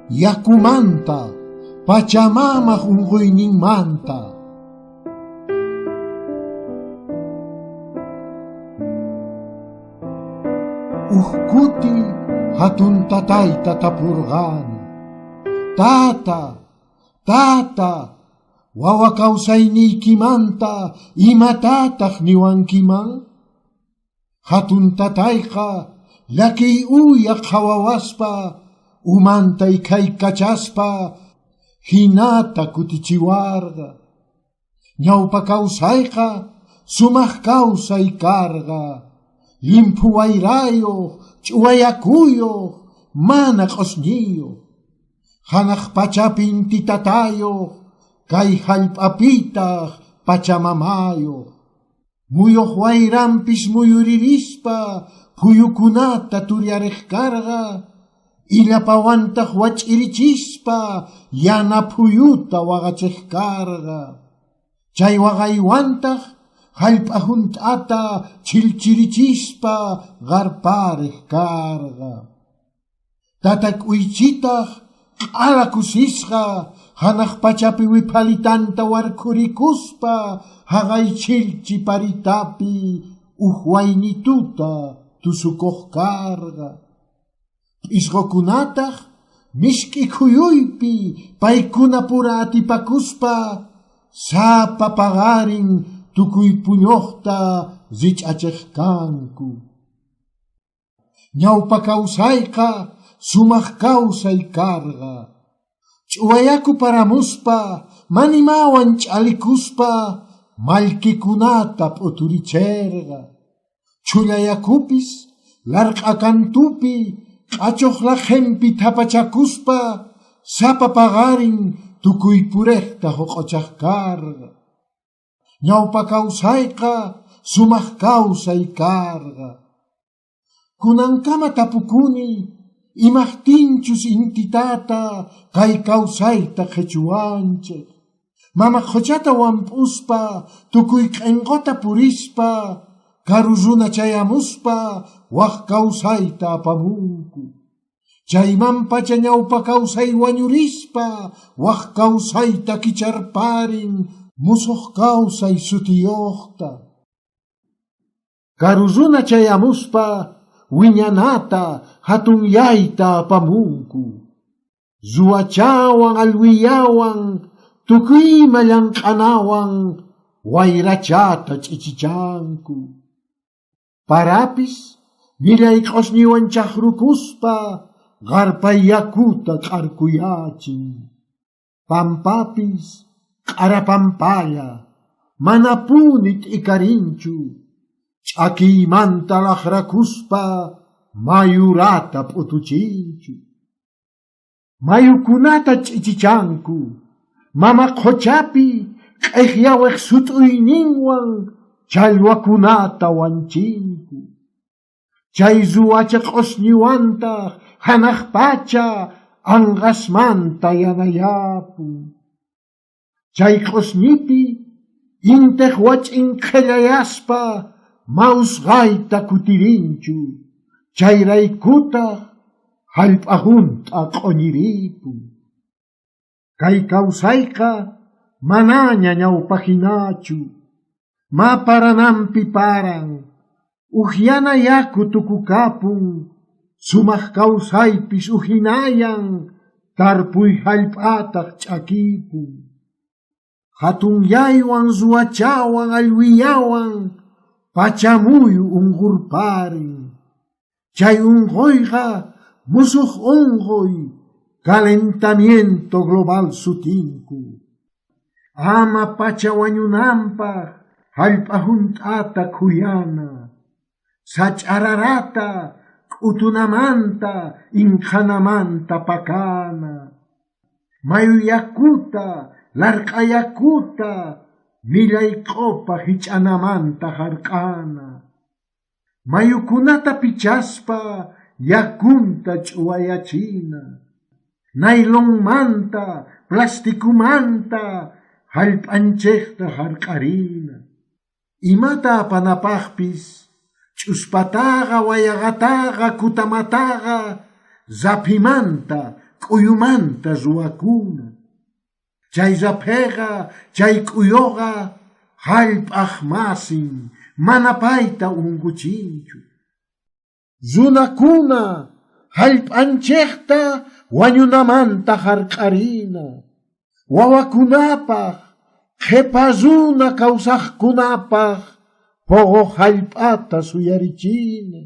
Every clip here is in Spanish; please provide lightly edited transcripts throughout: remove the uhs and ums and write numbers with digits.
yakumanta, pachamama unquyninmanta. Uhkuti hatun tatayta tapurqani, tata, tata, wawa kawsayniykimanta imatataq niwankiman? Hatun tatayqa lakiy uyaq hawawaspa, umantay kaykachaspa, hinata kutichiwarqa. Ñawpa kawsayqa sumaq kawsay karqa, limpu wayrayuq, ch'uwayakuyuq, mana q'usñiyuq. Hanaq pachapin titatayuq, kay hallp'apitaq pachamamayuq. Muyuq wayranpis muyuririspa, phuyukunata turyariq karqa, illapawantaq wach'irichispa, yana phuyuta waqachiq karqa. Chay waqaywantaq hallp'a hunt'ata chilchirichispa qarpariq karqa. Tatak'uychitaq q'ala kusisqa, hanaq pachapi wipalitanta warkhurikuspa, haqay chilchi paritapi waynituta tusukuq karqa. P'isqukunataq misk'i khuyuypi paykuna pura atipakuspa, sapa paqarin tukuy puñuqta zich'achiq kanku. Ñawpa kawsayqa sumaq kawsay karqa, ch'uwayaku paramuspa, manimawan ch'alikuspa, mallkikunata p'uturicherqa. Chullayakupis larq'a kantupi q'achuqlaq hempi thapachakuspa, sapa paqarin tukuy puriqta huq'uchaq karqa. Ñawpa kawsayqa sumaq kawsay karqa. Kunankama tapukuni, imaqtinchus intitata kay kawsayta qhichwanchik. Mama quchata wamp'uspa, tukuy q'inqota purispa, karu runa chayamuspa, waq kawsayta apamunku. Chaymanpacha ñawpa kawsay wañurispa, waq kawsayta kicharparin, musuq kawsay sutiyuqta. Karu runa chayamuspa, wiñanata hatun yayta apamunku. Zuwachawan alwiyawan, tukuyma llamk'anawan, wayrachata ch'ichichanku. Parapis millay q'usñiwan chaqrukuspa, qarpay yakuta q'arkuyachin. Pampapis q'ara pampalla, mana punit ikarinchu, ch'akiymanta laqrakuspa, mayurata p'utuchinchu. Mayukunata ch'ichichanku, mama quchapi q'eqyaweq sut'uyninwan, challwakunata wanchinku. Chay zuwacha q'usñiwanta hanaq pacha anqasmanta yanayapun. Chay q'usñipi inteq wach'in qhellayaspa, mawsqayta kutirinchu. Chayraykutaq hallp'a hunt'a q'uñiripun. Kay kawsayqa manaña ñawpajinachu, maparanampi paran, uhyana yaku tukukapun, sumaq kawsaypis uhinayan, tarpuy hallp'ataq ch'akipun. Hatun yaywan zuwachawan alwiyawan, pachamuyu unqurparin. Chay unquyqa musuq unquy, calentamiento global sutinku. Ama pacha wañunanpaq hallp'a hunt'ata khuyana, sach'ararata k'utunamanta inqanamanta pakana. Mayu yakuta, larq'a yakuta, millay q'upa hich'anamanta harq'ana. Mayukunata pichaspa, yakunta ch'uwayachina. Nailonmanta, plastikumanta, hallp'anchikta harq'arina. Imata apanapaqpis, ch'uspataqa, wayaqataqa, kutamataqa, zapimanta, k'uyumanta ruwakuna. Chay rapega, chay k'uyoqa hallp'aq masin, mana payta unquchinchu. Runakuna hallp'anchikta wañunamanta harq'arina. Wawakunapaq, qhipa runa kawsaqkunapaq, pogo hallp'ata suyarichina.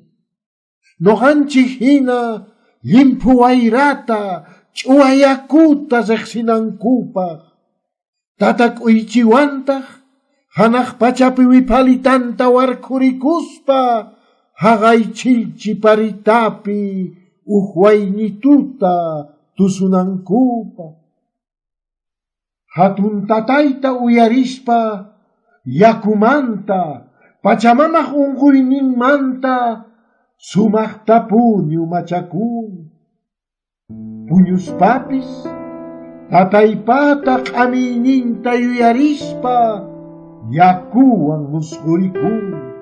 Noqanchik hina limpu wayrata ch'uwa yakuta riqsinankupaq. Tata k'uychiwantaq hanaq pachapi wipalitanta warkhurikuspa haqaychilchi paritapi uq waynituta tusunankupaq. Hatun tatayta uyarispa yakumanta pachamamaq unquyninmanta sumaqta puñu machakun. Puñuspapis tataypata q'amiyninta yuyarispa yakuwan musqurikun.